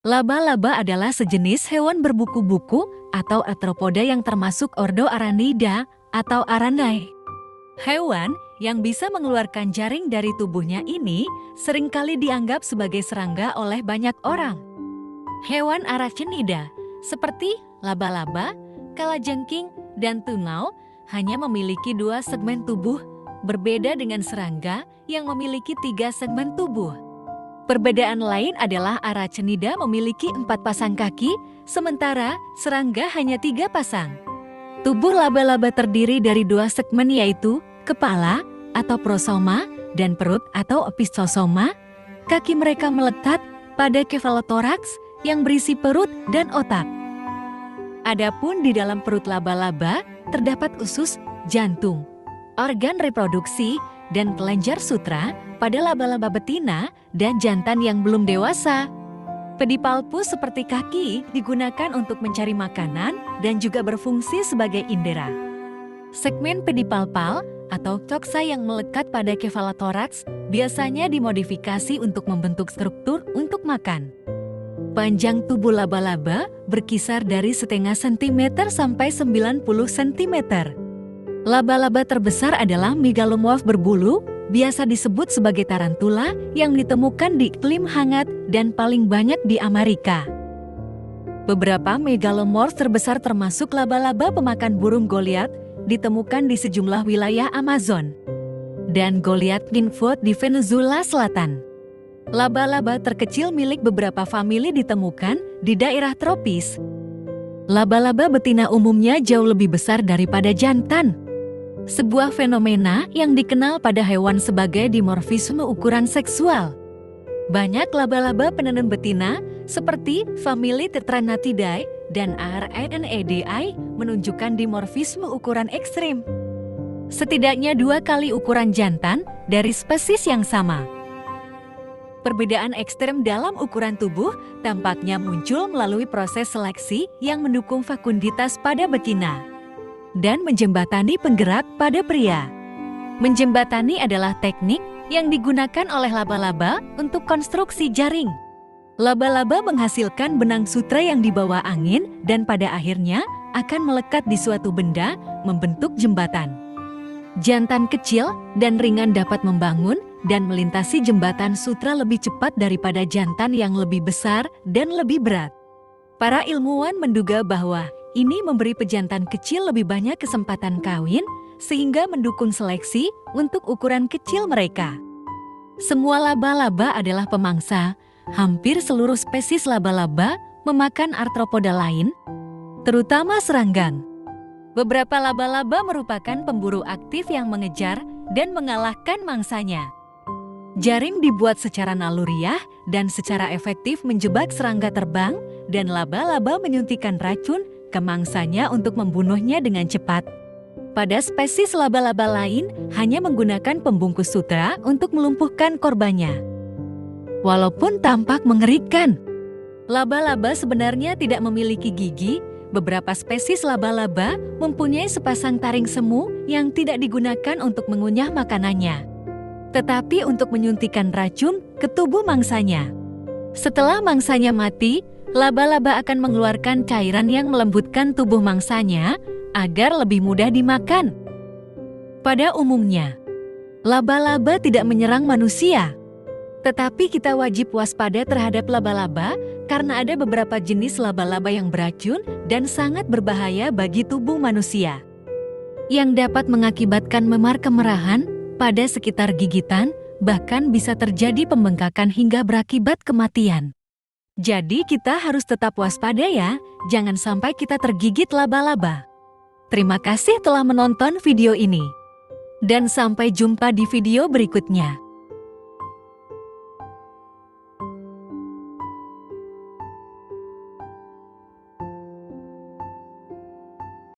Laba-laba adalah sejenis hewan berbuku-buku atau arthropoda yang termasuk ordo Aranida atau Aranae. Hewan yang bisa mengeluarkan jaring dari tubuhnya ini seringkali dianggap sebagai serangga oleh banyak orang. Hewan Arachnida seperti laba-laba, kalajengking, dan tungau hanya memiliki 2 segmen tubuh, berbeda dengan serangga yang memiliki 3 segmen tubuh. Perbedaan lain adalah Arachnida memiliki 4 pasang kaki, sementara serangga hanya 3 pasang. Tubuh laba-laba terdiri dari 2 segmen yaitu kepala atau prosoma dan perut atau opistosoma. Kaki mereka melekat pada kefalotoraks yang berisi perut dan otak. Adapun di dalam perut laba-laba terdapat usus, jantung, organ reproduksi, dan kelenjar sutra pada laba-laba betina dan jantan yang belum dewasa. Pedipalpus seperti kaki digunakan untuk mencari makanan dan juga berfungsi sebagai indera. Segmen pedipalpal atau toksa yang melekat pada kefalotoraks biasanya dimodifikasi untuk membentuk struktur untuk makan. Panjang tubuh laba-laba berkisar dari setengah sentimeter sampai 90 cm. Laba-laba terbesar adalah megalomorph berbulu, biasa disebut sebagai tarantula yang ditemukan di iklim hangat dan paling banyak di Amerika. Beberapa megalomorph terbesar termasuk laba-laba pemakan burung Goliath ditemukan di sejumlah wilayah Amazon dan Goliath nymphod di Venezuela Selatan. Laba-laba terkecil milik beberapa famili ditemukan di daerah tropis. Laba-laba betina umumnya jauh lebih besar daripada jantan. Sebuah fenomena yang dikenal pada hewan sebagai dimorfisme ukuran seksual. Banyak laba-laba penenun betina seperti famili Tetranatidae dan Arachnidi menunjukkan dimorfisme ukuran ekstrim. Setidaknya 2 kali ukuran jantan dari spesies yang sama. Perbedaan ekstrem dalam ukuran tubuh tampaknya muncul melalui proses seleksi yang mendukung fekunditas pada betina dan menjembatani penggerak pada pria. Menjembatani adalah teknik yang digunakan oleh laba-laba untuk konstruksi jaring. Laba-laba menghasilkan benang sutra yang dibawa angin dan pada akhirnya akan melekat di suatu benda, membentuk jembatan. Jantan kecil dan ringan dapat membangun dan melintasi jembatan sutra lebih cepat daripada jantan yang lebih besar dan lebih berat. Para ilmuwan menduga bahwa ini memberi pejantan kecil lebih banyak kesempatan kawin sehingga mendukung seleksi untuk ukuran kecil mereka. Semua laba-laba adalah pemangsa. Hampir seluruh spesies laba-laba memakan arthropoda lain, terutama seranggang. Beberapa laba-laba merupakan pemburu aktif yang mengejar dan mengalahkan mangsanya. Jaring dibuat secara naluriah dan secara efektif menjebak serangga terbang dan laba-laba menyuntikkan racun ke mangsanya untuk membunuhnya dengan cepat. Pada spesies laba-laba lain hanya menggunakan pembungkus sutra untuk melumpuhkan korbannya. Walaupun tampak mengerikan, laba-laba sebenarnya tidak memiliki gigi. Beberapa spesies laba-laba mempunyai sepasang taring semu yang tidak digunakan untuk mengunyah makanannya, tetapi untuk menyuntikkan racun ke tubuh mangsanya. Setelah mangsanya mati, laba-laba akan mengeluarkan cairan yang melembutkan tubuh mangsanya agar lebih mudah dimakan. Pada umumnya, laba-laba tidak menyerang manusia. Tetapi kita wajib waspada terhadap laba-laba karena ada beberapa jenis laba-laba yang beracun dan sangat berbahaya bagi tubuh manusia, yang dapat mengakibatkan memar kemerahan pada sekitar gigitan, bahkan bisa terjadi pembengkakan hingga berakibat kematian. Jadi kita harus tetap waspada ya, jangan sampai kita tergigit laba-laba. Terima kasih telah menonton video ini. Dan sampai jumpa di video berikutnya.